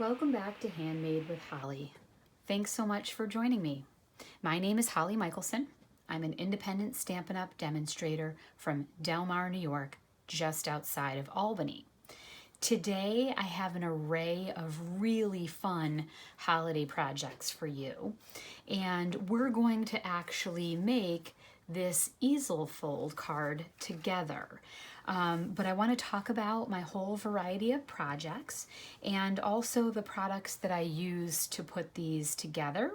Welcome back to Handmade with Holly. Thanks so much for joining me. My name is Holly Michelson. I'm an independent Stampin' Up! Demonstrator from Del Mar, New York, just outside of Albany. Today I have an array of really fun holiday projects for you, and we're going to actually make this easel fold card together. But I want to talk about my whole variety of projects and also the products that I use to put these together.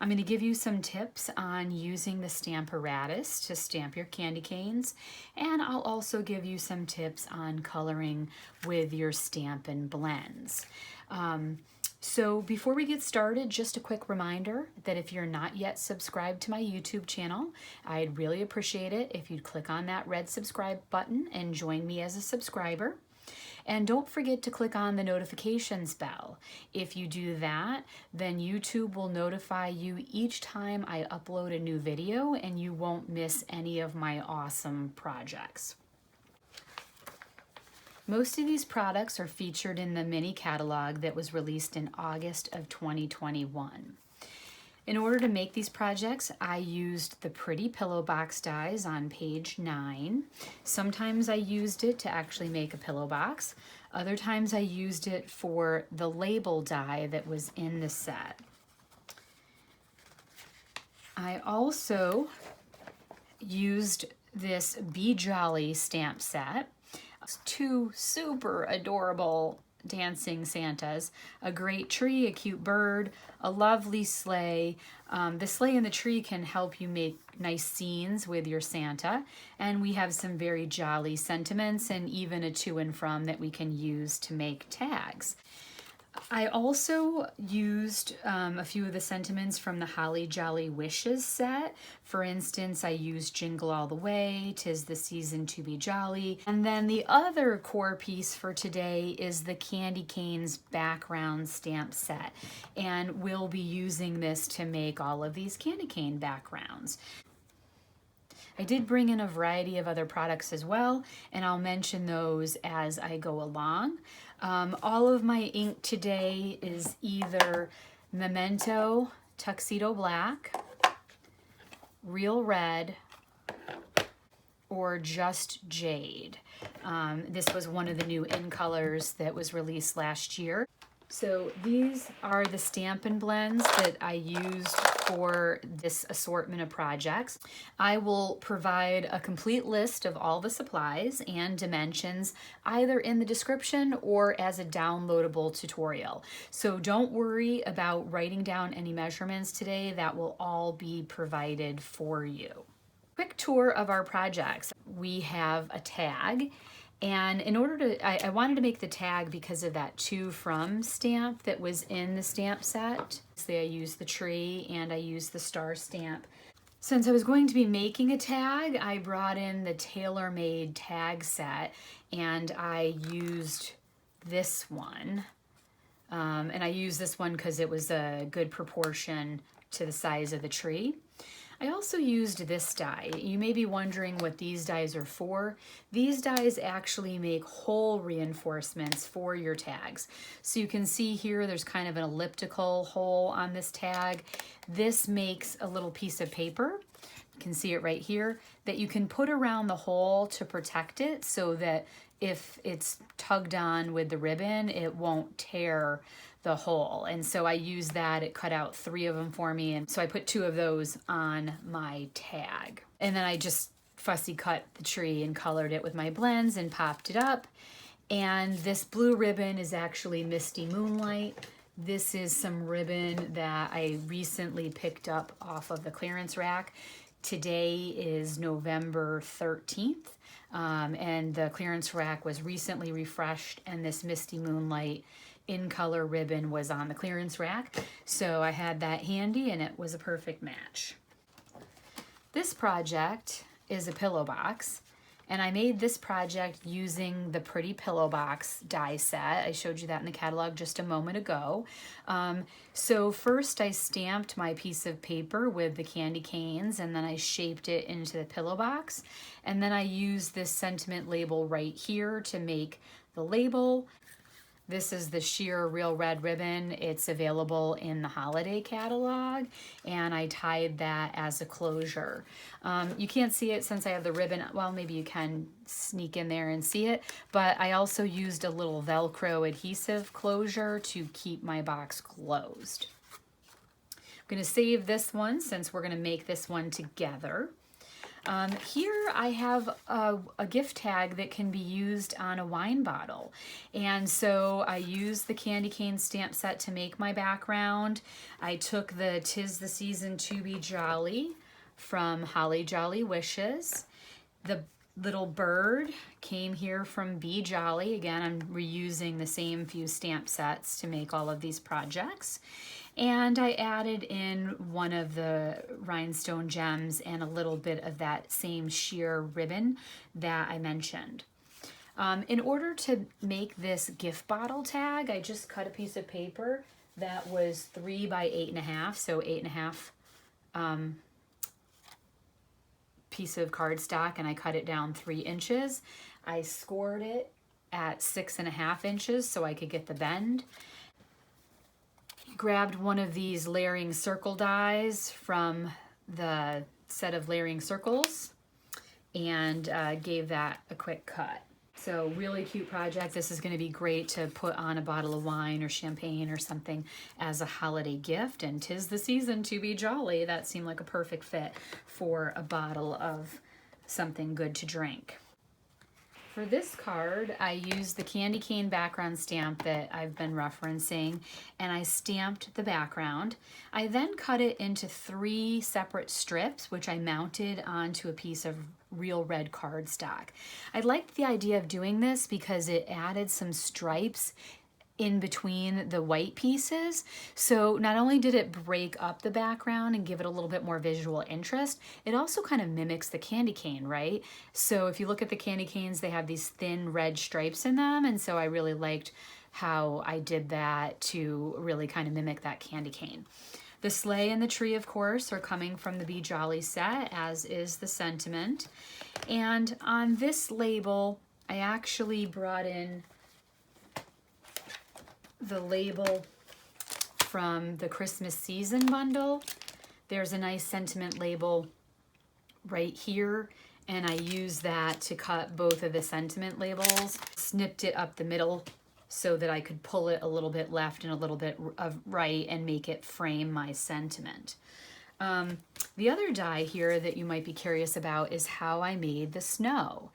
I'm going to give you some tips on using the Stamparatus to stamp your candy canes, and I'll also give you some tips on coloring with your Stampin Blends. So before we get started, just a quick reminder that if you're not yet subscribed to my YouTube channel, I'd really appreciate it if you'd click on that red subscribe button and join me as a subscriber. And don't forget to click on the notifications bell. If you do that, then YouTube will notify you each time I upload a new video and you won't miss any of my awesome projects. Most of these products are featured in the mini catalog that was released in August of 2021. In order to make these projects, I used the pretty pillow box dies on page 9. Sometimes I used it to actually make a pillow box. Other times I used it for the label die that was in the set. I also used this Be Jolly stamp set. Two super adorable dancing Santas, a great tree, a cute bird, a lovely sleigh. The sleigh and the tree can help you make nice scenes with your Santa, and we have some very jolly sentiments and even a to and from that we can use to make tags. I also used a few of the sentiments from the Holly Jolly Wishes set. For instance, I used Jingle All the Way, 'Tis the Season to Be Jolly. And then the other core piece for today is the Candy Canes background stamp set. And we'll be using this to make all of these candy cane backgrounds. I did bring in a variety of other products as well, and I'll mention those as I go along. All of my ink today is either Memento Tuxedo Black, Real Red, or just Jade. This was one of the new in colors that was released last year. So these are the Stampin Blends that I used for this assortment of projects. I will provide a complete list of all the supplies and dimensions either in the description or as a downloadable tutorial. So don't worry about writing down any measurements today. That will all be provided for you. Quick tour of our projects. We have a tag. And in order to, I wanted to make the tag because of that to from stamp that was in the stamp set. So I used the tree and I used the star stamp. Since I was going to be making a tag, I brought in the tailor-made tag set and I used this one. And I used this one because it was a good proportion to the size of the tree. I also used this die. You may be wondering what these dies are for. These dies actually make hole reinforcements for your tags. So you can see here there's kind of an elliptical hole on this tag. This makes a little piece of paper, you can see it right here, that you can put around the hole to protect it so that if it's tugged on with the ribbon, it won't tear the hole. And so I used that. It cut out 3 of them for me, and so I put 2 of those on my tag. And then I just fussy cut the tree and colored it with my blends and popped it up. And this blue ribbon is actually Misty Moonlight. This is some ribbon that I recently picked up off of the clearance rack. Today is November 13th, and the clearance rack was recently refreshed, and this Misty Moonlight in color ribbon was on the clearance rack. So I had that handy and it was a perfect match. This project is a pillow box, and I made this project using the pretty pillow box die set. I showed you that in the catalog just a moment ago. So first I stamped my piece of paper with the candy canes, and then I shaped it into the pillow box. And then I used this sentiment label right here to make the label. This is the sheer real red ribbon. It's available in the holiday catalog, and I tied that as a closure. You can't see it since I have the ribbon. Well, maybe you can sneak in there and see it, but I also used a little Velcro adhesive closure to keep my box closed. I'm going to save this one since we're going to make this one together. Here I have a gift tag that can be used on a wine bottle. And so I used the candy cane stamp set to make my background. I took the 'Tis the Season to Be Jolly from Holly Jolly Wishes. The little bird came here from Be Jolly. Again, I'm reusing the same few stamp sets to make all of these projects. And I added in one of the rhinestone gems and a little bit of that same sheer ribbon that I mentioned. In order to make this gift bottle tag, I just cut a piece of paper that was 3 by 8.5, so 8.5 piece of cardstock, and I cut it down 3 inches. I scored it at 6.5 inches so I could get the bend. Grabbed one of these layering circle dies from the set of layering circles and gave that a quick cut. So really cute project. This is going to be great to put on a bottle of wine or champagne or something as a holiday gift. And 'tis the season to be jolly. That seemed like a perfect fit for a bottle of something good to drink. For this card, I used the candy cane background stamp that I've been referencing, and I stamped the background. I then cut it into 3 separate strips, which I mounted onto a piece of real red cardstock. I liked the idea of doing this because it added some stripes in between the white pieces. So not only did it break up the background and give it a little bit more visual interest, it also kind of mimics the candy cane, right? So if you look at the candy canes, they have these thin red stripes in them, and so I really liked how I did that to really kind of mimic that candy cane. The sleigh and the tree, of course, are coming from the Be Jolly set, as is the sentiment. And on this label, I actually brought in the label from the Christmas season bundle. There's a nice sentiment label right here, and I used that to cut both of the sentiment labels, snipped it up the middle so that I could pull it a little bit left and a little bit of right and make it frame my sentiment. The other die here that you might be curious about is how I made the snow.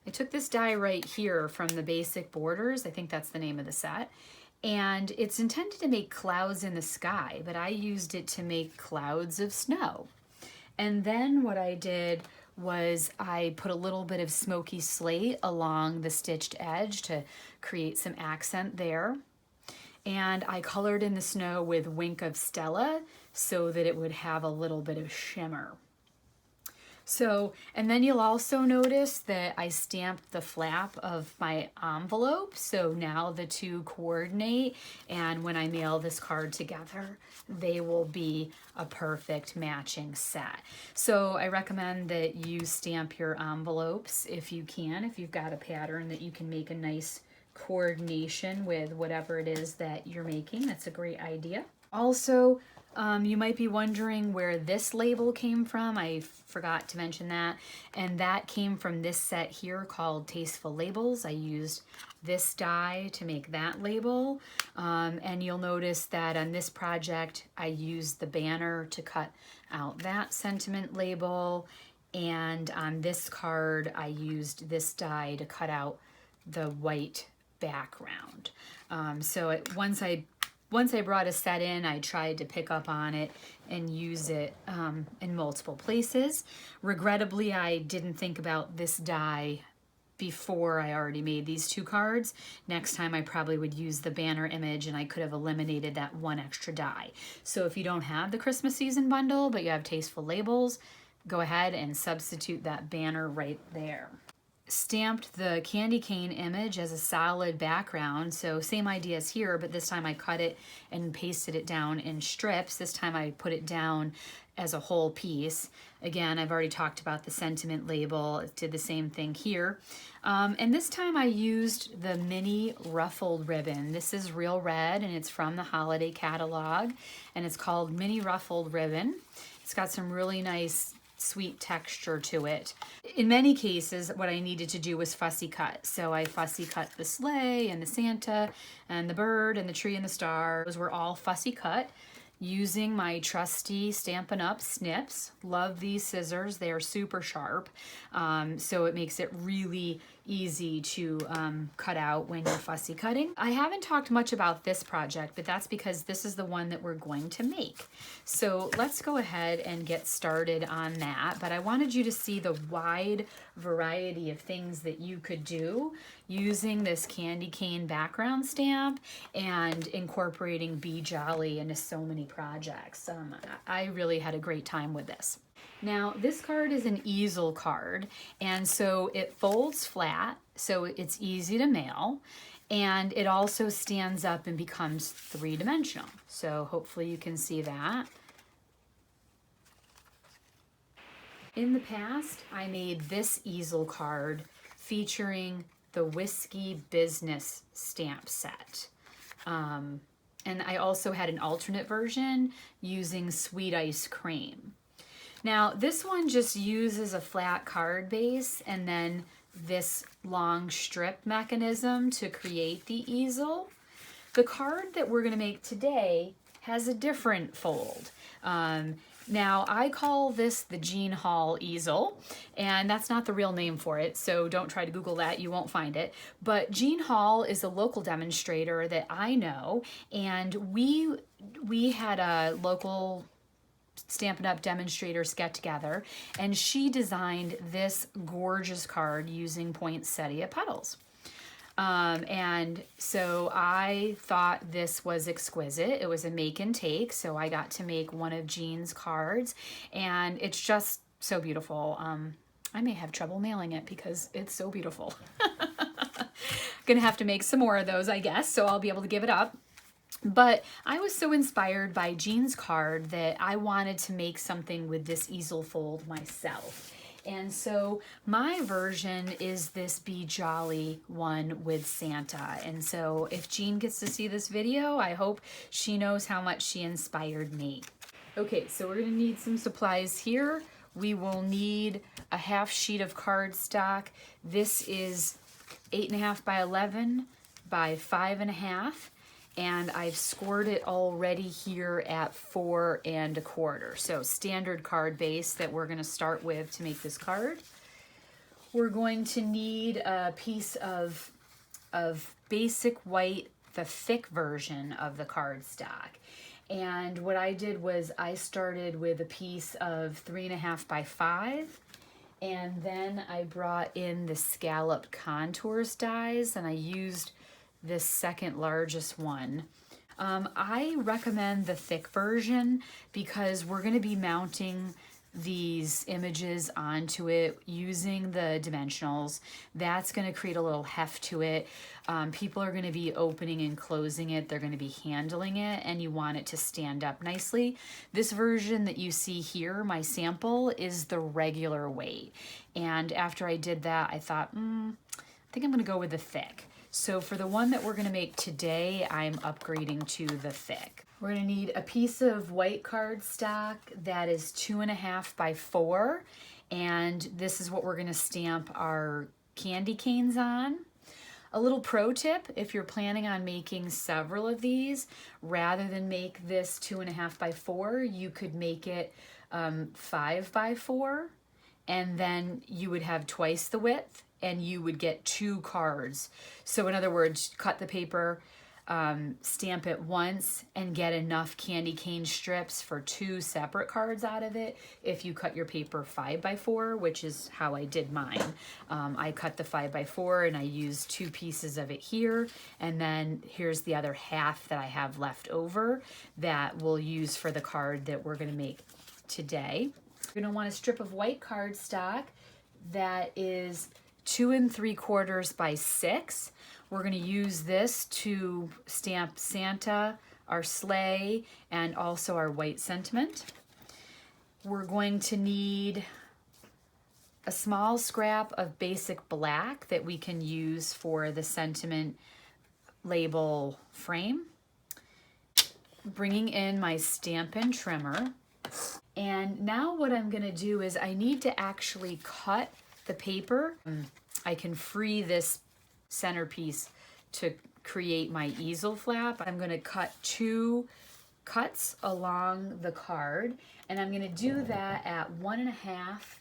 I took this die right here from the Basic Borders, I think that's the name of the set, and it's intended to make clouds in the sky, but I used it to make clouds of snow. And then what I did was I put a little bit of smoky slate along the stitched edge to create some accent there. And I colored in the snow with Wink of Stella so that it would have a little bit of shimmer. So, and then you'll also notice that I stamped the flap of my envelope, so now the two coordinate, and when I mail this card together, they will be a perfect matching set. So I recommend that you stamp your envelopes if you can, if you've got a pattern that you can make a nice coordination with whatever it is that you're making. That's a great idea. Also, you might be wondering where this label came from. I forgot to mention that. And that came from this set here called Tasteful Labels. I used this die to make that label. And you'll notice that on this project, I used the banner to cut out that sentiment label. And on this card, I used this die to cut out the white background. Once I brought a set in, I tried to pick up on it and use it in multiple places. Regrettably, I didn't think about this die before I already made these two cards. Next time I probably would use the banner image and I could have eliminated that one extra die. So if you don't have the Christmas season bundle, but you have Tasteful Labels, go ahead and substitute that banner right there. Stamped the candy cane image as a solid background, so same idea as here, but this time I cut it and pasted it down in strips. This time I put it down as a whole piece. Again, I've already talked about the sentiment label. It did the same thing here. And this time I used the mini ruffled ribbon. This is Real Red and it's from the holiday catalog and it's called Mini Ruffled Ribbon. It's got some really nice sweet texture to it. In many cases, what I needed to do was fussy cut. So I fussy cut the sleigh and the Santa and the bird and the tree and the star. Those were all fussy cut using my trusty Stampin' Up! Snips. Love these scissors. They are super sharp. So it makes it really easy to cut out when you're fussy cutting. I haven't talked much about this project, but that's because this is the one that we're going to make. So let's go ahead and get started on that. But I wanted you to see the wide variety of things that you could do using this candy cane background stamp and incorporating Be Jolly into so many projects. I really had a great time with this. Now, this card is an easel card, and so it folds flat, so it's easy to mail, and it also stands up and becomes three-dimensional. So hopefully you can see that. In the past, I made this easel card featuring the Whiskey Business stamp set. And I also had an alternate version using Sweet Ice Cream. Now, this one just uses a flat card base and then this long strip mechanism to create the easel. The card that we're going to make today has a different fold. Now, I call this the Jean Hall easel, and that's not the real name for it, so don't try to Google that, you won't find it. But Jean Hall is a local demonstrator that I know, and we had a local Stampin' Up! Demonstrators get together, and she designed this gorgeous card using poinsettia petals. And so I thought this was exquisite. It was a make and take, so I got to make one of Jean's cards, and it's just so beautiful. I may have trouble mailing it because it's so beautiful. Gonna have to make some more of those, I guess, so I'll be able to give it up. But I was so inspired by Jean's card that I wanted to make something with this easel fold myself. And so my version is this Be Jolly one with Santa. And so if Jean gets to see this video, I hope she knows how much she inspired me. Okay, so we're gonna need some supplies here. We will need a half sheet of cardstock. This is 8.5 by 11 by 5.5. And I've scored it already here at 4 1/4. So standard card base that we're gonna start with to make this card. We're going to need a piece of basic white, the thick version of the cardstock. And what I did was I started with a piece of 3.5 by 5, and then I brought in the scalloped contours dies, and I used this second largest one. I recommend the thick version because we're going to be mounting these images onto it using the dimensionals. That's going to create a little heft to it. People are going to be opening and closing it. They're going to be handling it, and you want it to stand up nicely. This version that you see here, my sample, is the regular weight. And after I did that, I thought, I think I'm going to go with the thick. So for the one that we're going to make today, I'm upgrading to the thick. We're going to need a piece of white cardstock that is 2.5 by 4, and this is what we're going to stamp our candy canes on. A little pro tip, if you're planning on making several of these, rather than make this 2.5 by 4, you could make it 5 by 4, and then you would have twice the width, and you would get 2 cards. So in other words, cut the paper, stamp it once, and get enough candy cane strips for 2 separate cards out of it. If you cut your paper 5 by 4, which is how I did mine. I cut the 5 by 4 and I used 2 pieces of it here, and then here's the other half that I have left over that we'll use for the card that we're gonna make today. You're gonna want a strip of white cardstock that is 2 3/4 by 6. We're going to use this to stamp Santa, our sleigh, and also our white sentiment. we're going to need a small scrap of basic black that we can use for the sentiment label frame. Bringing in my Stampin' trimmer. And now what I'm gonna do is I need to actually cut the paper. I can free this centerpiece to create my easel flap. I'm gonna cut 2 cuts along the card, and I'm gonna do that at 1.5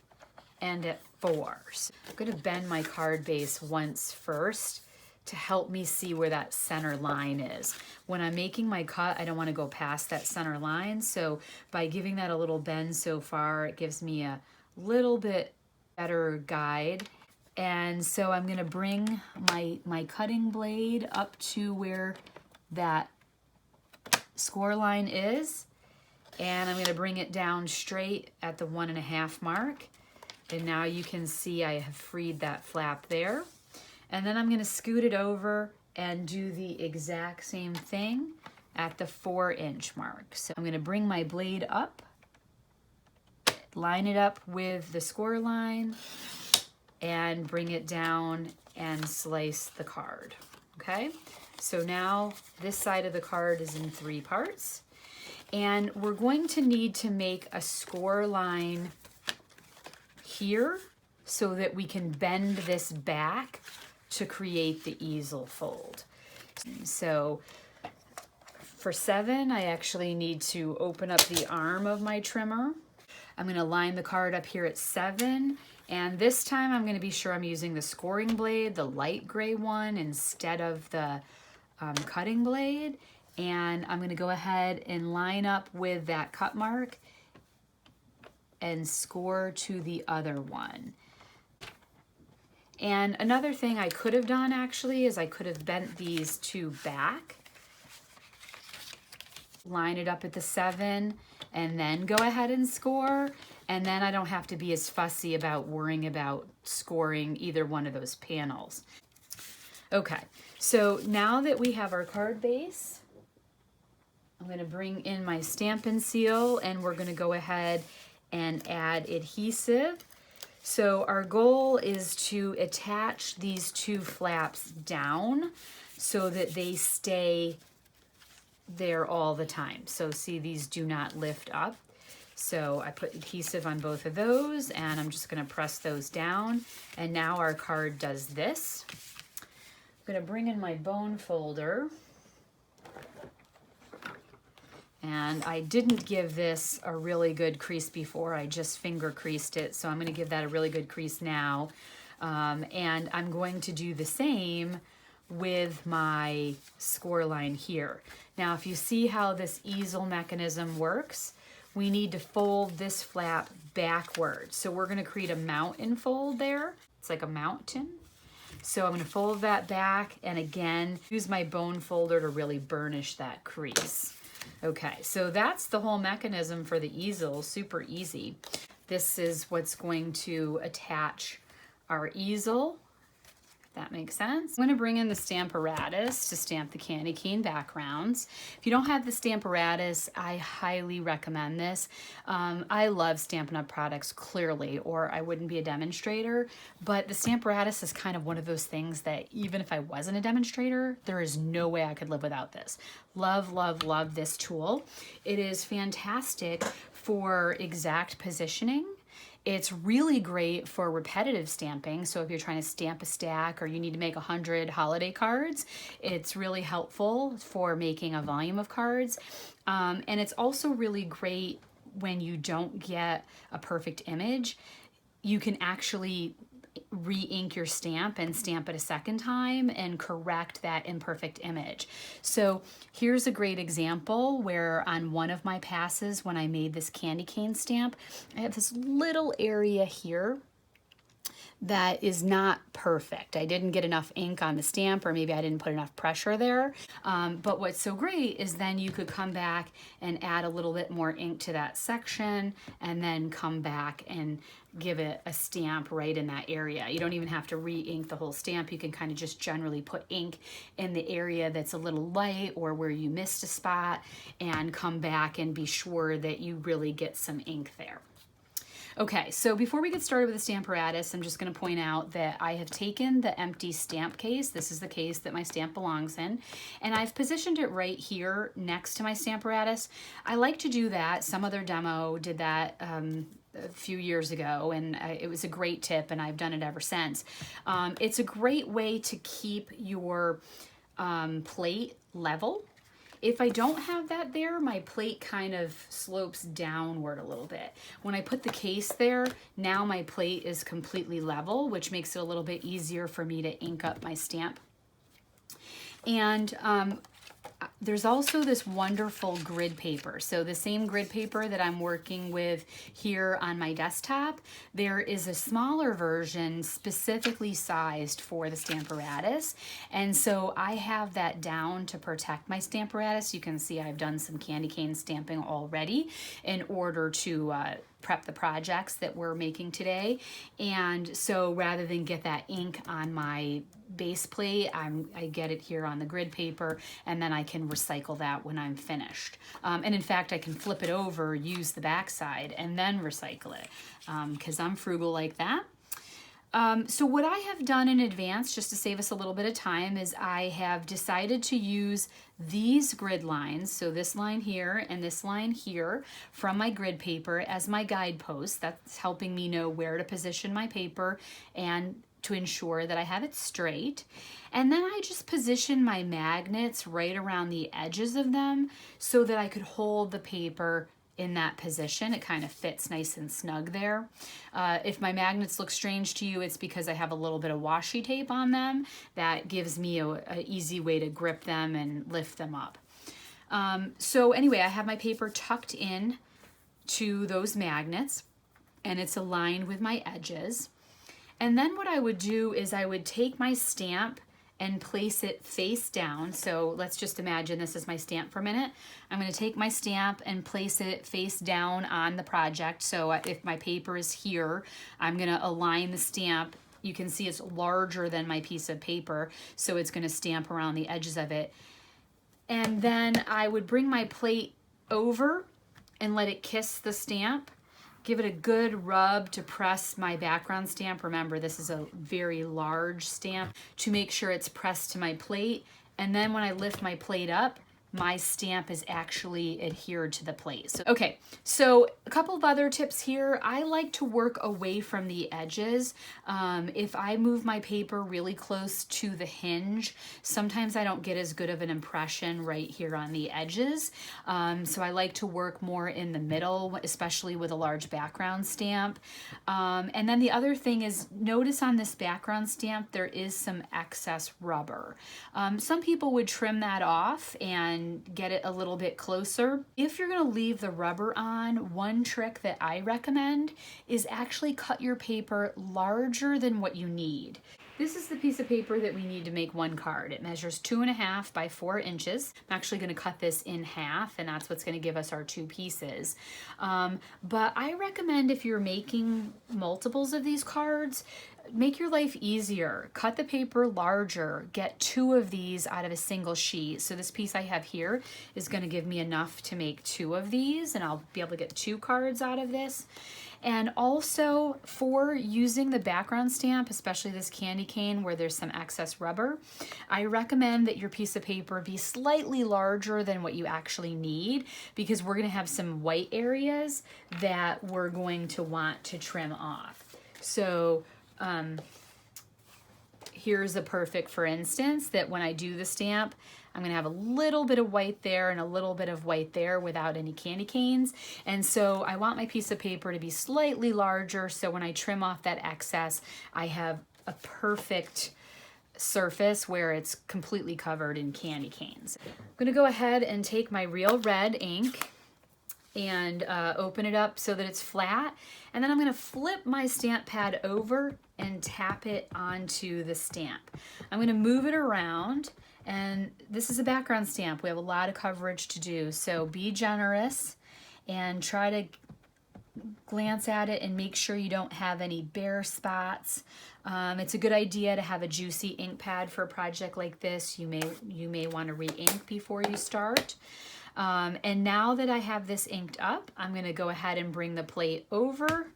and at 4. So I'm gonna bend my card base once first to help me see where that center line is. When I'm making my cut, I don't want to go past that center line, so by giving that a little bend so far, it gives me a little bit better guide. And so I'm gonna bring my cutting blade up to where that score line is, and I'm gonna bring it down straight at the 1.5 mark. And now you can see I have freed that flap there. And then I'm gonna scoot it over and do the exact same thing at the 4-inch mark. So I'm gonna bring my blade up, line it up with the score line, and bring it down and slice the card, okay? So now this side of the card is in 3 parts. And we're going to need to make a score line here so that we can bend this back to create the easel fold. So for 7, I actually need to open up the arm of my trimmer. I'm gonna line the card up here at 7, and this time I'm gonna be sure I'm using the scoring blade, the light gray one, instead of the cutting blade. And I'm gonna go ahead and line up with that cut mark and score to the other one. And another thing I could have done actually is I could have bent these 2 back, line it up at the 7, and then go ahead and score. And then I don't have to be as fussy about worrying about scoring either one of those panels. Okay, so now that we have our card base, I'm gonna bring in my Stampin' Seal, and we're gonna go ahead and add adhesive. So our goal is to attach these 2 flaps down so that they stay there all the time. So see, these do not lift up. So I put adhesive on both of those, and I'm just gonna press those down. And now our card does this. I'm gonna bring in my bone folder. And I didn't give this a really good crease before, I just finger creased it, so I'm gonna give that a really good crease now. And I'm going to do the same with my score line here. Now, if you see how this easel mechanism works, we need to fold this flap backwards. So we're gonna create a mountain fold there. It's like a mountain. So I'm gonna fold that back, and again, use my bone folder to really burnish that crease. Okay, so that's the whole mechanism for the easel, super easy. This is what's going to attach our easel, if that makes sense. I'm gonna bring in the Stamparatus to stamp the candy cane backgrounds. If you don't have the Stamparatus, I highly recommend this. I love Stampin' Up! Products, clearly, or I wouldn't be a demonstrator, but the Stamparatus is kind of one of those things that even if I wasn't a demonstrator, there is no way I could live without this. Love, love, love this tool. It is fantastic for exact positioning. It's really great for repetitive stamping. So if you're trying to stamp a stack or you need to make 100 holiday cards, it's really helpful for making a volume of cards. And it's also really great when you don't get a perfect image. You can actually re-ink your stamp and stamp it a second time and correct that imperfect image. So here's a great example where on one of my passes when I made this candy cane stamp, I have this little area here that is not perfect. I didn't get enough ink on the stamp, or maybe I didn't put enough pressure there. But what's so great is then you could come back and add a little bit more ink to that section and then come back and give it a stamp right in that area. You don't even have to re-ink the whole stamp. You can kind of just generally put ink in the area that's a little light or where you missed a spot and come back and be sure that you really get some ink there. Okay, so before we get started with the Stamparatus, I'm just going to point out that I have taken the empty stamp case. This is the case that my stamp belongs in, and I've positioned it right here next to my Stamparatus. I like to do that. Some other demo did that a few years ago, and it was a great tip, and I've done it ever since. It's a great way to keep your plate level. If I don't have that there, my plate kind of slopes downward a little bit. When I put the case there, now my plate is completely level, which makes it a little bit easier for me to ink up my stamp. And there's also this wonderful grid paper. So the same grid paper that I'm working with here on my desktop, there is a smaller version specifically sized for the Stamparatus. And so I have that down to protect my Stamparatus. You can see I've done some candy cane stamping already in order to prep the projects that we're making today. And so rather than get that ink on my base plate, I get it here on the grid paper, and then I can recycle that when I'm finished. And in fact, I can flip it over, use the back side, and then recycle it, because I'm frugal like that. So what I have done in advance, just to save us a little bit of time, is I have decided to use these grid lines, so this line here and this line here from my grid paper as my guidepost. That's helping me know where to position my paper and to ensure that I have it straight. And then I just position my magnets right around the edges of them so that I could hold the paper in that position. It kind of fits nice and snug there. If my magnets look strange to you, it's because I have a little bit of washi tape on them. That gives me an easy way to grip them and lift them up. So anyway, I have my paper tucked in to those magnets, and it's aligned with my edges. And then what I would do is I would take my stamp and place it face down. So let's just imagine this is my stamp for a minute. I'm going to take my stamp and place it face down on the project. So if my paper is here, I'm going to align the stamp. You can see it's larger than my piece of paper, so it's going to stamp around the edges of it. And then I would bring my plate over and let it kiss the stamp. Give it a good rub to press my background stamp. Remember, this is a very large stamp, to make sure it's pressed to my plate. And then when I lift my plate up, my stamp is actually adhered to the plate. So a couple of other tips here. I like to work away from the edges. If I move my paper really close to the hinge, sometimes I don't get as good of an impression right here on the edges. So I like to work more in the middle, especially with a large background stamp. And then the other thing is, notice on this background stamp, there is some excess rubber. Some people would trim that off and get it a little bit closer. If you're going to leave the rubber on, one trick that I recommend is actually cut your paper larger than what you need. This is the piece of paper that we need to make one card. It measures 2.5 by 4 inches. I'm actually going to cut this in half, and that's what's going to give us our 2 pieces. But I recommend, if you're making multiples of these cards, make your life easier. Cut the paper larger. Get 2 of these out of a single sheet. So this piece I have here is going to give me enough to make 2 of these, and I'll be able to get 2 cards out of this. And also, for using the background stamp, especially this candy cane where there's some excess rubber, I recommend that your piece of paper be slightly larger than what you actually need, because we're going to have some white areas that we're going to want to trim off. So here's a perfect, for instance, that when I do the stamp, I'm going to have a little bit of white there and a little bit of white there without any candy canes. And so I want my piece of paper to be slightly larger, so when I trim off that excess, I have a perfect surface where it's completely covered in candy canes. I'm going to go ahead and take my real red ink and open it up so that it's flat. And then I'm going to flip my stamp pad over and tap it onto the stamp. I'm going to move it around, and this is a background stamp. We have a lot of coverage to do, so be generous and try to glance at it and make sure you don't have any bare spots. It's a good idea to have a juicy ink pad for a project like this. You may want to re-ink before you start. And now that I have this inked up, I'm going to go ahead and bring the plate over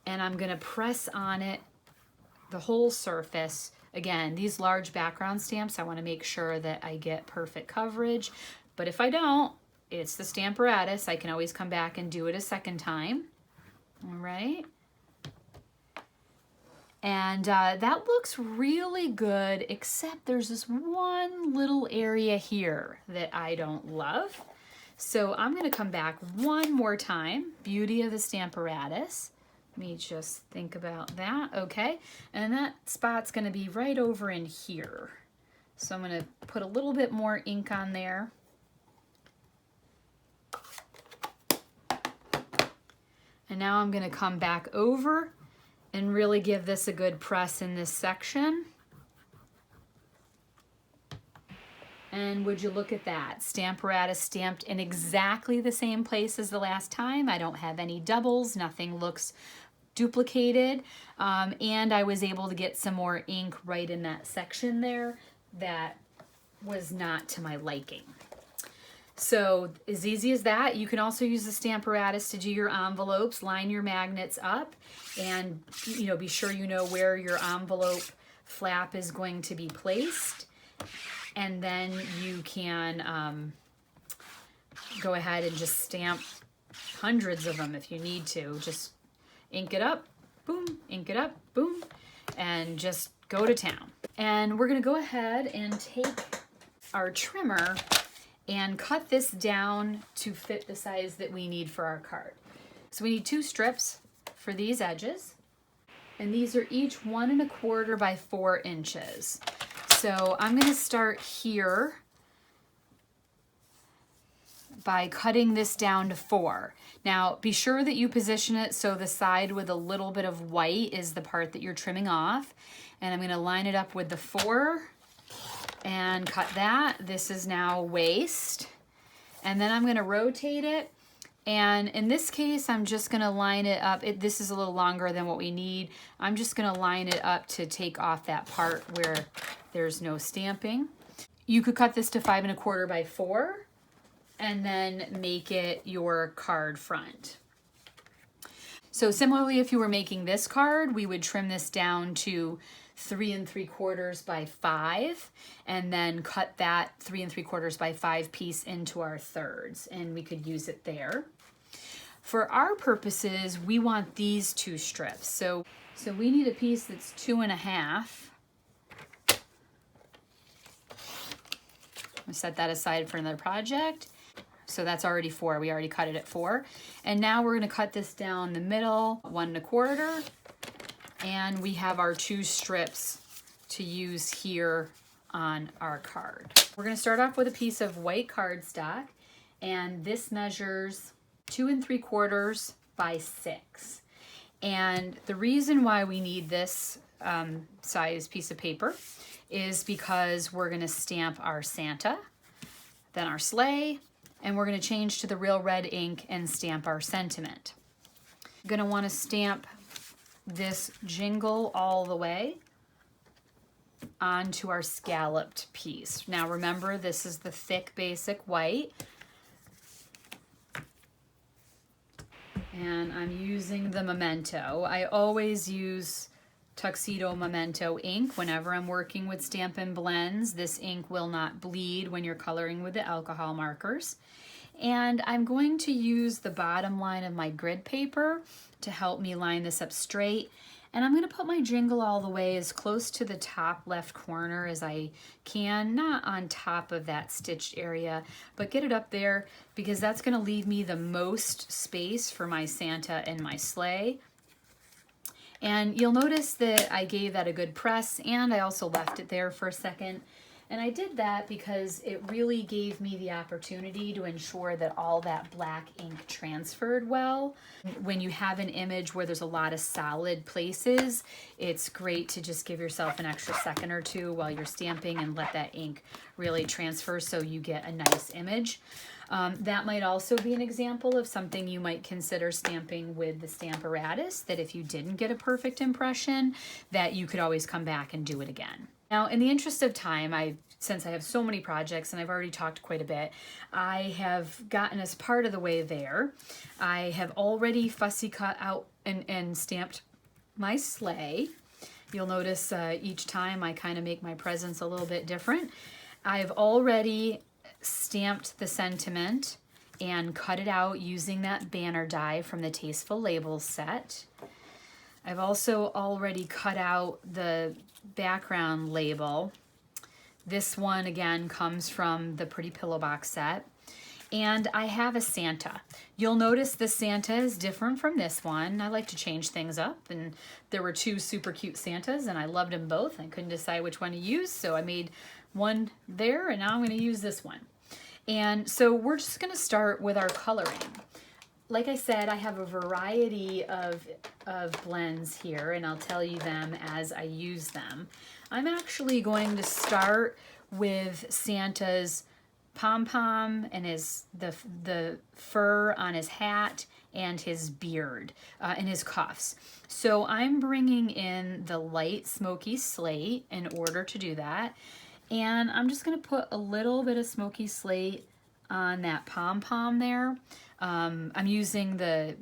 and I'm gonna press on it the whole surface. Again, these large background stamps, I wanna make sure that I get perfect coverage, but if I don't, it's the Stamparatus. I can always come back and do it a second time. All right. And that looks really good, except there's this one little area here that I don't love. So I'm gonna come back one more time. Beauty of the Stamparatus. Let me just think about that, okay? And that spot's gonna be right over in here. So I'm gonna put a little bit more ink on there. And now I'm gonna come back over and really give this a good press in this section. And would you look at that? Stamparatus stamped in exactly the same place as the last time. I don't have any doubles, nothing looks duplicated. And I was able to get some more ink right in that section there that was not to my liking. So as easy as that. You can also use the Stamparatus to do your envelopes, line your magnets up, and be sure you know where your envelope flap is going to be placed. And then you can go ahead and just stamp hundreds of them if you need to. Just ink it up, boom, ink it up, boom, and just go to town. And we're gonna go ahead and take our trimmer and cut this down to fit the size that we need for our card. So we need 2 strips for these edges, and these are each 1 1/4 by 4 inches. So I'm gonna start here by cutting this down to 4. Now be sure that you position it so the side with a little bit of white is the part that you're trimming off. And I'm gonna line it up with the 4 and cut that. This is now waist. And then I'm gonna rotate it. And in this case, I'm just gonna line it up. This is a little longer than what we need. I'm just gonna line it up to take off that part where there's no stamping. You could cut this to 5 1/4 by 4 and then make it your card front. So similarly, if you were making this card, we would trim this down to 3 3/4 by 5 and then cut that 3 3/4 by 5 piece into our thirds, and we could use it there. For our purposes, we want these 2 strips. So we need a piece that's 2 1/2. I'll set that aside for another project. So that's already 4. We already cut it at 4. And now we're gonna cut this down the middle, 1 1/4. And we have our 2 strips to use here on our card. We're gonna start off with a piece of white cardstock, and this measures 2 3/4 by 6. And the reason why we need this size piece of paper is because we're gonna stamp our Santa, then our sleigh, and we're gonna change to the real red ink and stamp our sentiment. You're gonna wanna stamp this jingle all the way onto our scalloped piece. Now remember, this is the thick basic white. And I'm using the Memento. I always use Tuxedo Memento ink whenever I'm working with Stampin Blends. This ink will not bleed when you're coloring with the alcohol markers. And I'm going to use the bottom line of my grid paper to help me line this up straight. And I'm gonna put my jingle all the way as close to the top left corner as I can, not on top of that stitched area, but get it up there because that's gonna leave me the most space for my Santa and my sleigh. And you'll notice that I gave that a good press, and I also left it there for a second. And I did that because it really gave me the opportunity to ensure that all that black ink transferred well. When you have an image where there's a lot of solid places, it's great to just give yourself an extra second or 2 while you're stamping and let that ink really transfer so you get a nice image. That might also be an example of something you might consider stamping with the Stamparatus, that if you didn't get a perfect impression, that you could always come back and do it again. Now, in the interest of time, since I have so many projects and I've already talked quite a bit, I have gotten us part of the way there. I have already fussy cut out and stamped my sleigh. You'll notice each time I kind of make my presents a little bit different. I've already stamped the sentiment and cut it out using that banner die from the Tasteful Labels set. I've also already cut out the background label. This one again comes from the Pretty Pillow Box set. And I have a Santa. You'll notice the Santa is different from this one. I like to change things up, and there were two super cute Santas and I loved them both. I couldn't decide which one to use, so I made one there and now I'm going to use this one. And so we're just going to start with our coloring. Like I said, I have a variety of blends here, and I'll tell you them as I use them. I'm actually going to start with Santa's pom-pom and the fur on his hat and his beard and his cuffs. So I'm bringing in the light smoky slate in order to do that. And I'm just going to put a little bit of smoky slate on that pom-pom there. I'm using the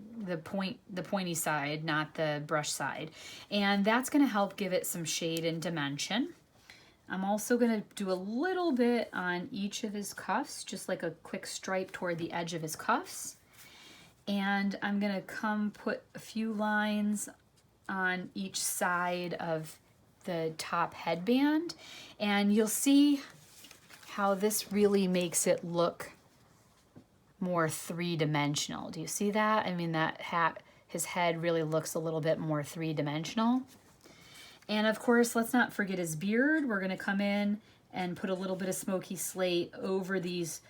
pointy side, not the brush side. And that's going to help give it some shade and dimension. I'm also going to do a little bit on each of his cuffs, just like a quick stripe toward the edge of his cuffs. And I'm going to come put a few lines on each side of the top headband. And you'll see how this really makes it look more three-dimensional. Do you see that? I mean, that hat, his head really looks a little bit more three-dimensional. And of course, let's not forget his beard. We're gonna come in and put a little bit of smoky slate over these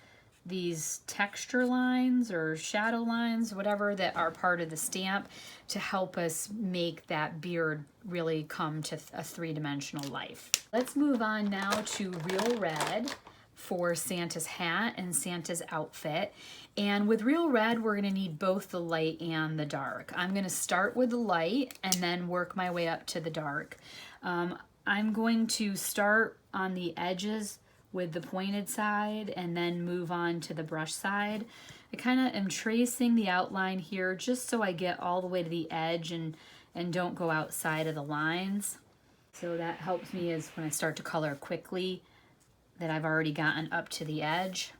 texture lines or shadow lines, whatever, that are part of the stamp to help us make that beard really come to a three-dimensional life. Let's move on now to Real Red for Santa's hat and Santa's outfit. And with Real Red, we're gonna need both the light and the dark. I'm gonna start with the light and then work my way up to the dark. I'm going to start on the edges with the pointed side and then move on to the brush side. I kind of am tracing the outline here just so I get all the way to the edge and don't go outside of the lines. So that helps me as when I start to color quickly that I've already gotten up to the edge.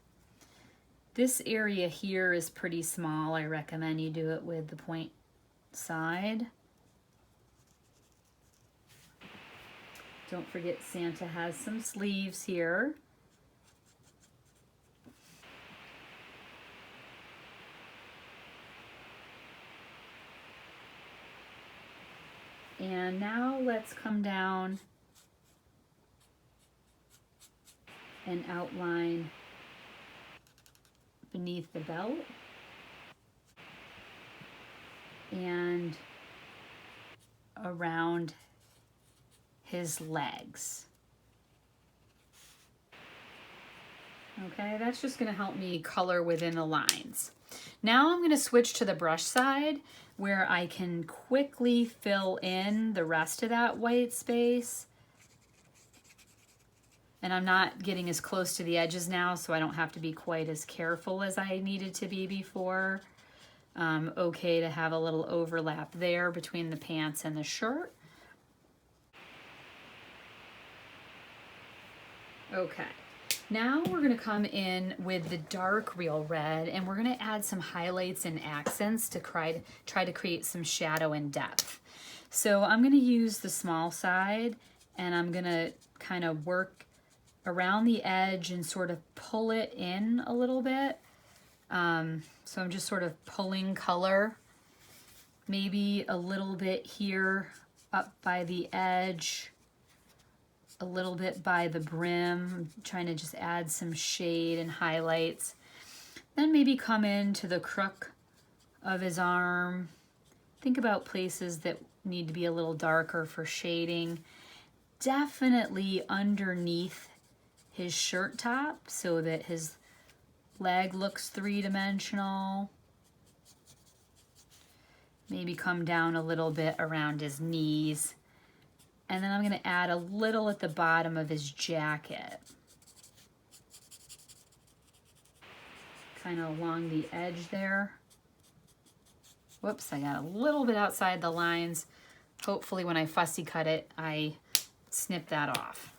This area here is pretty small. I recommend you do it with the point side. Don't forget Santa has some sleeves here. And now let's come down and outline beneath the belt and around his legs. Okay, that's just going to help me color within the lines. Now I'm going to switch to the brush side where I can quickly fill in the rest of that white space. And I'm not getting as close to the edges now, so I don't have to be quite as careful as I needed to be before. Okay to have a little overlap there between the pants and the shirt. Okay, now we're gonna come in with the dark Real Red and we're gonna add some highlights and accents to try to create some shadow and depth. So I'm gonna use the small side and I'm gonna kind of work around the edge and sort of pull it in a little bit. So I'm just sort of pulling color, maybe a little bit here up by the edge, a little bit by the brim. I'm trying to just add some shade and highlights. Then maybe come into the crook of his arm. Think about places that need to be a little darker for shading. Definitely underneath his shirt top so that his leg looks three-dimensional. Maybe come down a little bit around his knees. And then I'm going to add a little at the bottom of his jacket. Kind of along the edge there. Whoops, I got a little bit outside the lines. Hopefully when I fussy cut it, I snip that off.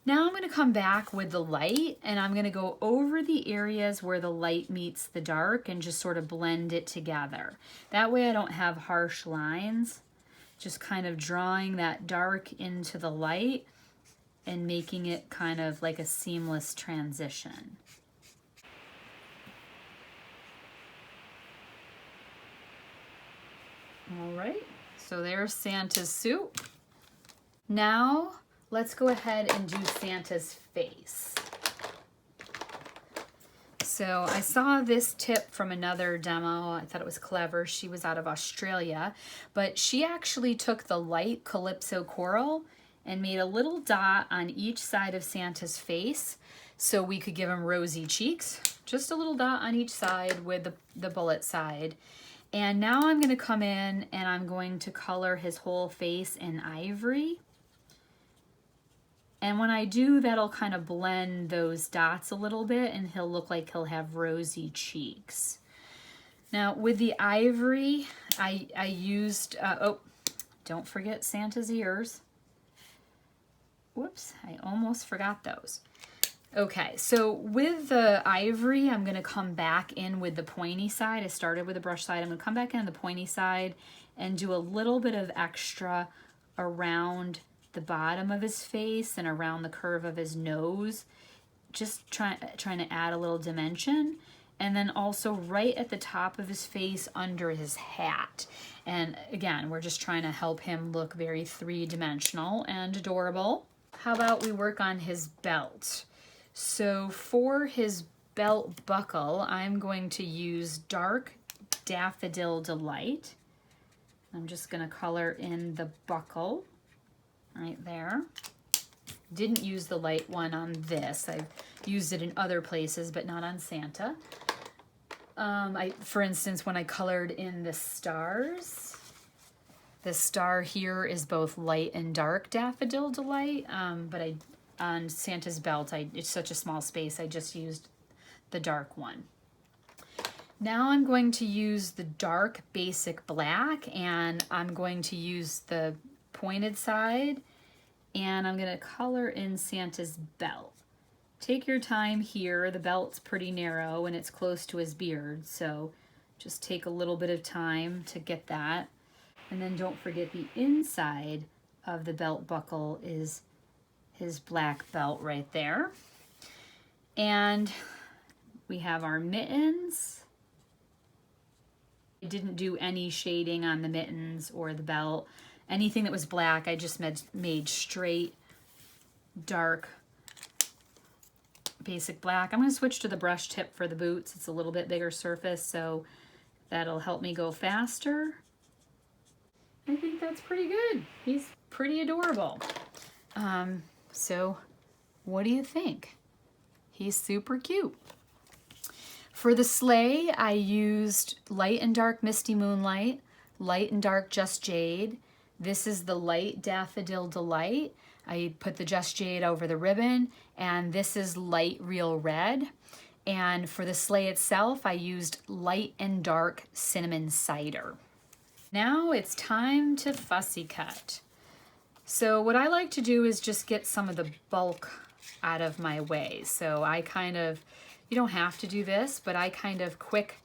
Now I'm going to come back with the light, and I'm going to go over the areas where the light meets the dark and just sort of blend it together. That way I don't have harsh lines, just kind of drawing that dark into the light and making it kind of like a seamless transition. All right, so there's Santa's suit. Now let's go ahead and do Santa's face. So I saw this tip from another demo. I thought it was clever. She was out of Australia, but she actually took the light Calypso coral and made a little dot on each side of Santa's face so we could give him rosy cheeks. Just a little dot on each side with the bullet side. And now I'm going to come in and I'm going to color his whole face in ivory. And when I do, that'll kind of blend those dots a little bit and he'll look like he'll have rosy cheeks. Now with the ivory, I used, oh, don't forget Santa's ears. Whoops, I almost forgot those. Okay, so with the ivory, I'm going to come back in with the pointy side. I started with the brush side. I'm going to come back in the pointy side and do a little bit of extra around the bottom of his face and around the curve of his nose, just trying to add a little dimension. And then also right at the top of his face under his hat. And again, we're just trying to help him look very three-dimensional and adorable. How about we work on his belt? So for his belt buckle, I'm going to use dark Daffodil Delight. I'm just going to color in the buckle right there. Didn't use the light one on this. I've used it in other places, but not on Santa. For instance, when I colored in the stars, the star here is both light and dark Daffodil Delight, but on Santa's belt, it's such a small space, I just used the dark one. Now I'm going to use the dark basic black, and I'm going to use the pointed side, and I'm going to color in Santa's belt. Take your time here. The belt's pretty narrow and it's close to his beard, so just take a little bit of time to get that. And then don't forget the inside of the belt buckle is his black belt right there. And we have our mittens. I didn't do any shading on the mittens or the belt. Anything that was black, I just made straight, dark, basic black. I'm going to switch to the brush tip for the boots. It's a little bit bigger surface, so that'll help me go faster. I think that's pretty good. He's pretty adorable. So what do you think? He's super cute. For the sleigh, I used light and dark Misty Moonlight, light and dark Just Jade. This is the light Daffodil Delight. I put the Just Jade over the ribbon, and this is light Real Red. And for the sleigh itself, I used light and dark Cinnamon Cider. Now it's time to fussy cut. So what I like to do is just get some of the bulk out of my way. So I kind of, you don't have to do this, but I kind of quick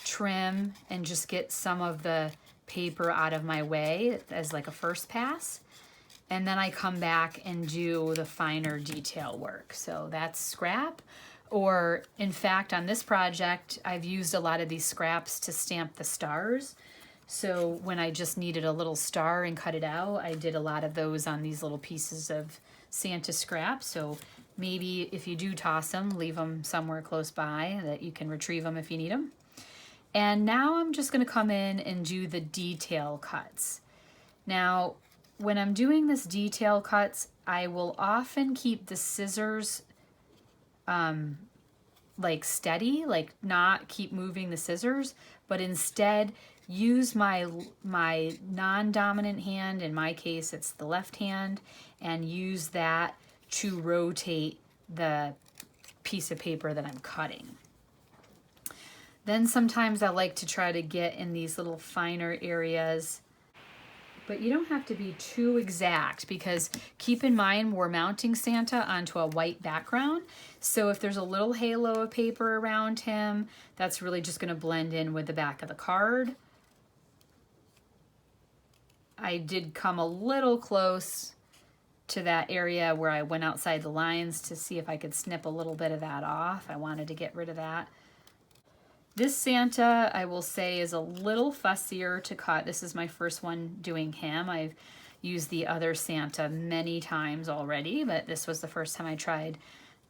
trim and just get some of the paper out of my way as like a first pass. And then I come back and do the finer detail work. So that's scrap. Or in fact, on this project, I've used a lot of these scraps to stamp the stars. So when I just needed a little star and cut it out, I did a lot of those on these little pieces of Santa scrap. So maybe if you do toss them, leave them somewhere close by that you can retrieve them if you need them. And now I'm just going to come in and do the detail cuts. Now, when I'm doing this detail cuts, I will often keep the scissors like steady, like not keep moving the scissors, but instead use my non-dominant hand, in my case it's the left hand, and use that to rotate the piece of paper that I'm cutting. Then sometimes I like to try to get in these little finer areas, but you don't have to be too exact because keep in mind we're mounting Santa onto a white background. So if there's a little halo of paper around him, that's really just going to blend in with the back of the card. I did come a little close to that area where I went outside the lines to see if I could snip a little bit of that off. I wanted to get rid of that. This Santa, I will say, is a little fussier to cut. This is my first one doing him. I've used the other Santa many times already, but this was the first time I tried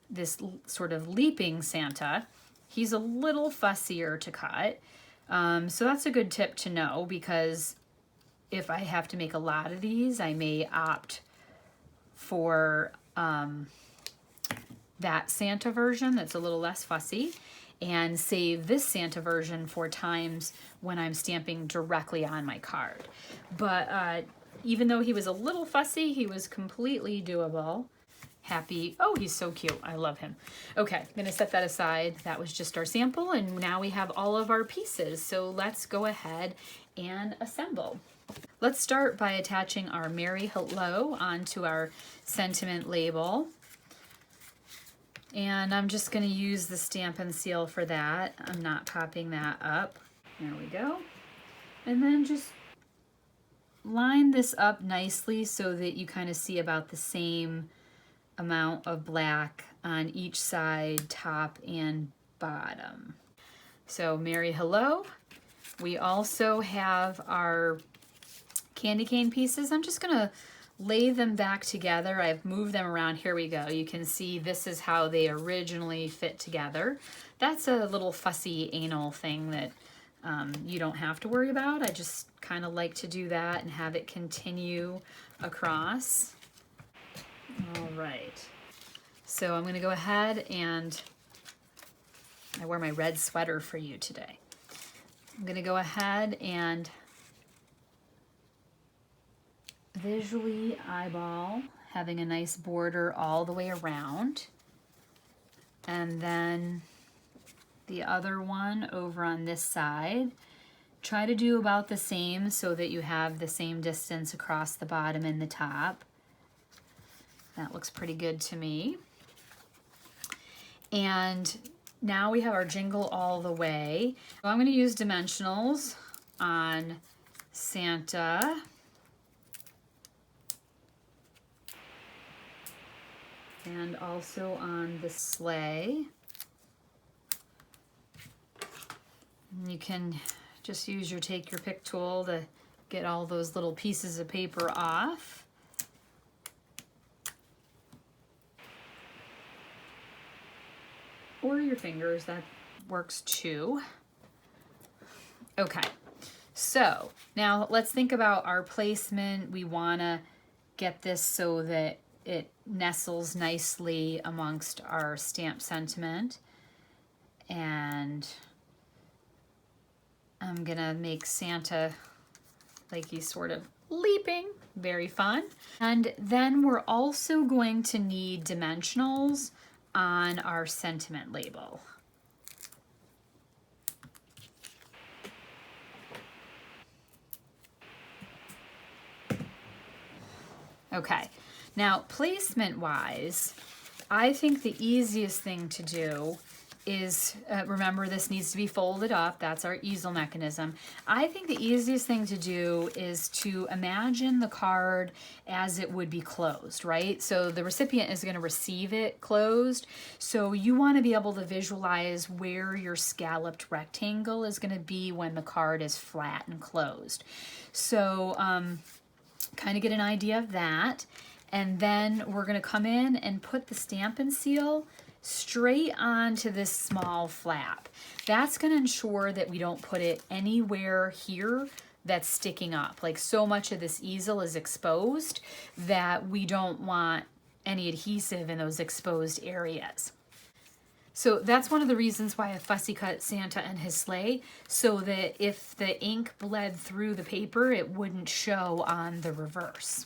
this sort of leaping Santa. He's a little fussier to cut. So that's a good tip to know, because if I have to make a lot of these, I may opt for that Santa version that's a little less fussy, and save this Santa version for times when I'm stamping directly on my card. But even though he was a little fussy, he was completely doable. Happy, oh, he's so cute, I love him. Okay, I'm gonna set that aside. That was just our sample, and now we have all of our pieces. So let's go ahead and assemble. Let's start by attaching our Merry Hello onto our sentiment label. And I'm just going to use the Stampin' Seal for that. I'm not popping that up. There we go. And then just line this up nicely so that you kind of see about the same amount of black on each side, top and bottom. So Merry Hello. We also have our candy cane pieces. I'm just going to lay them back together. I've moved them around. Here we go. You can see this is how they originally fit together. That's a little fussy anal thing that you don't have to worry about. I just kind of like to do that and have it continue across. All right. So I'm going to go ahead and I wear my red sweater for you today. I'm going to go ahead and visually eyeball having a nice border all the way around, and then the other one over on this side. Try to do about the same so that you have the same distance across the bottom and the top. That looks pretty good to me. And now we have our jingle all the way. So I'm going to use dimensionals on Santa. And also on the sleigh. You can just use your take your pick tool to get all those little pieces of paper off. Or your fingers, that works too. Okay, so now let's think about our placement. We want to get this so that it nestles nicely amongst our stamp sentiment, and I'm gonna make Santa like he's sort of leaping, very fun. And then we're also going to need dimensionals on our sentiment label. Okay. Now, placement-wise, I think the easiest thing to do is, remember this needs to be folded up, that's our easel mechanism. I think the easiest thing to do is to imagine the card as it would be closed, right? So the recipient is going to receive it closed, so you want to be able to visualize where your scalloped rectangle is going to be when the card is flat and closed. So kind of get an idea of that. And then we're going to come in and put the Stampin' Seal straight onto this small flap. That's going to ensure that we don't put it anywhere here that's sticking up. Like, so much of this easel is exposed that we don't want any adhesive in those exposed areas. So that's one of the reasons why I fussy cut Santa and his sleigh, so that if the ink bled through the paper, it wouldn't show on the reverse.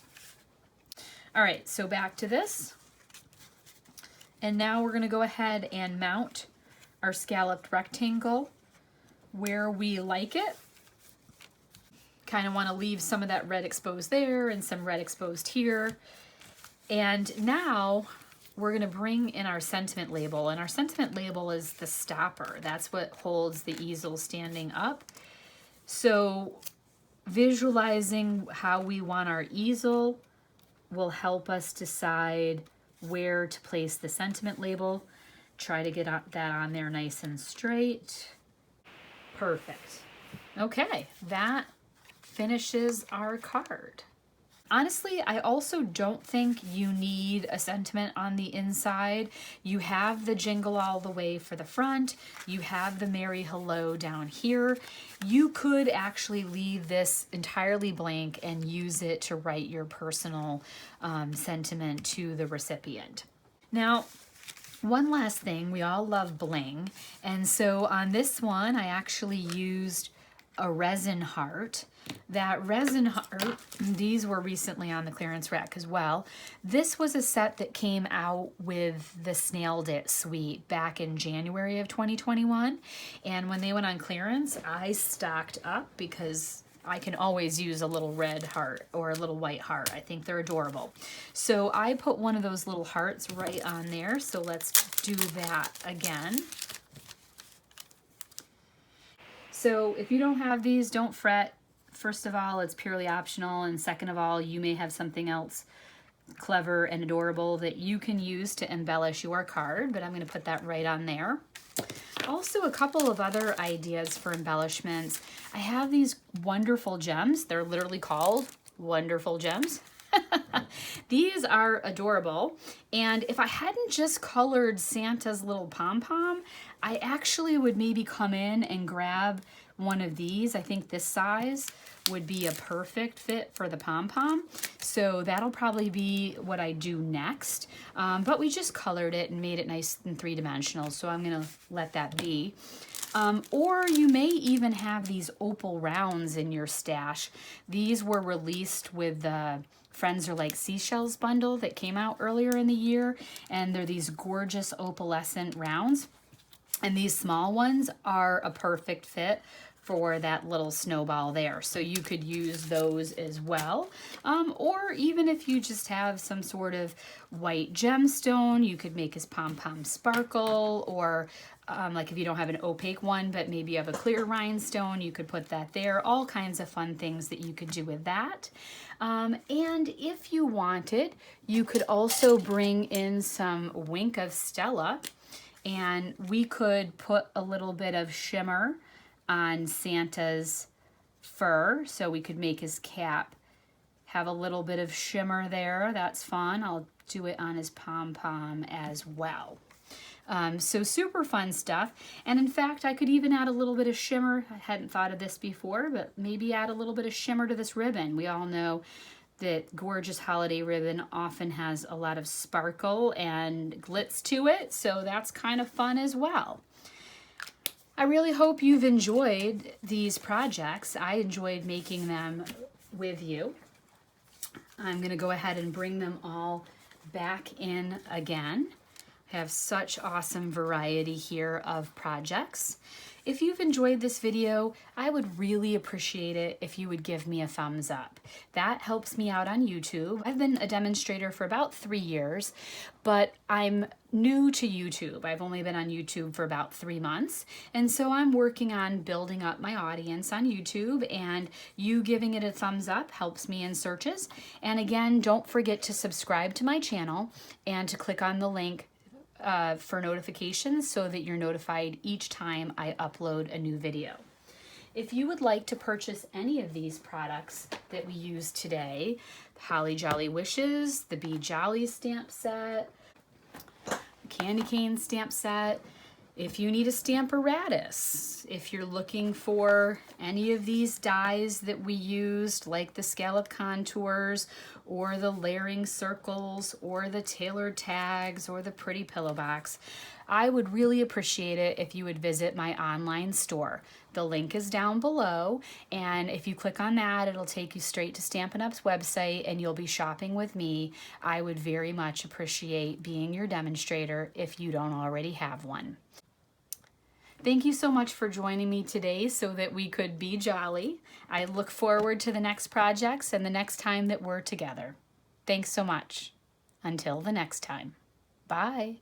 All right, so back to this. And now we're gonna go ahead and mount our scalloped rectangle where we like it. Kind of want to leave some of that red exposed there and some red exposed here. And now we're going to bring in our sentiment label, and our sentiment label is the stopper. That's what holds the easel standing up. So visualizing how we want our easel will help us decide where to place the sentiment label. Try to get that on there nice and straight. Perfect. Okay, that finishes our card. Honestly, I also don't think you need a sentiment on the inside. You have the jingle all the way for the front. You have the Merry Hello down here. You could actually leave this entirely blank and use it to write your personal sentiment to the recipient. Now, one last thing, we all love bling. And so on this one, I actually used a resin heart. That resin heart, these were recently on the clearance rack as well. This was a set that came out with the Snailed It suite back in January of 2021. And when they went on clearance, I stocked up because I can always use a little red heart or a little white heart. I think they're adorable. So I put one of those little hearts right on there. So let's do that again. So if you don't have these, don't fret. First of all, it's purely optional, and second of all, you may have something else clever and adorable that you can use to embellish your card, but I'm going to put that right on there. Also, a couple of other ideas for embellishments. I have these wonderful gems. They're literally called wonderful gems. These are adorable, and if I hadn't just colored Santa's little pom-pom, I actually would maybe come in and grab one of these. I think this size would be a perfect fit for the pom-pom, so that'll probably be what I do next. But we just colored it and made it nice and three-dimensional, so I'm gonna let that be. Or you may even have these opal rounds in your stash. These were released with the Friends Are Like Seashells bundle that came out earlier in the year, and they're these gorgeous opalescent rounds. And these small ones are a perfect fit for that little snowball there. So you could use those as well. Or even if you just have some sort of white gemstone, you could make his pom-pom sparkle, or like if you don't have an opaque one, but maybe you have a clear rhinestone, you could put that there. All kinds of fun things that you could do with that. And if you wanted, you could also bring in some Wink of Stella, and we could put a little bit of shimmer on Santa's fur, so we could make his cap have a little bit of shimmer there. That's fun. I'll do it on his pom-pom as well. So super fun stuff. And in fact, I could even add a little bit of shimmer. I hadn't thought of this before, but maybe add a little bit of shimmer to this ribbon. We all know that gorgeous holiday ribbon often has a lot of sparkle and glitz to it, so that's kind of fun as well. I really hope you've enjoyed these projects. I enjoyed making them with you. I'm going to go ahead and bring them all back in again. I have such awesome variety here of projects. If you've enjoyed this video, I would really appreciate it if you would give me a thumbs up. That helps me out on YouTube. I've been a demonstrator for about 3 years, but I'm new to YouTube. I've only been on YouTube for about 3 months, and so I'm working on building up my audience on YouTube, and you giving it a thumbs up helps me in searches. And again, don't forget to subscribe to my channel and to click on the link for notifications so that you're notified each time I upload a new video. If you would like to purchase any of these products that we use today, Holly Jolly Wishes, the Be Jolly stamp set, Candy Cane stamp set, if you need a Stamparatus, if you're looking for any of these dies that we used, like the scallop contours, or the layering circles, or the tailored tags, or the pretty pillow box, I would really appreciate it if you would visit my online store. The link is down below, and if you click on that, it'll take you straight to Stampin' Up's website, and you'll be shopping with me. I would very much appreciate being your demonstrator if you don't already have one. Thank you so much for joining me today so that we could be jolly. I look forward to the next projects and the next time that we're together. Thanks so much. Until the next time. Bye.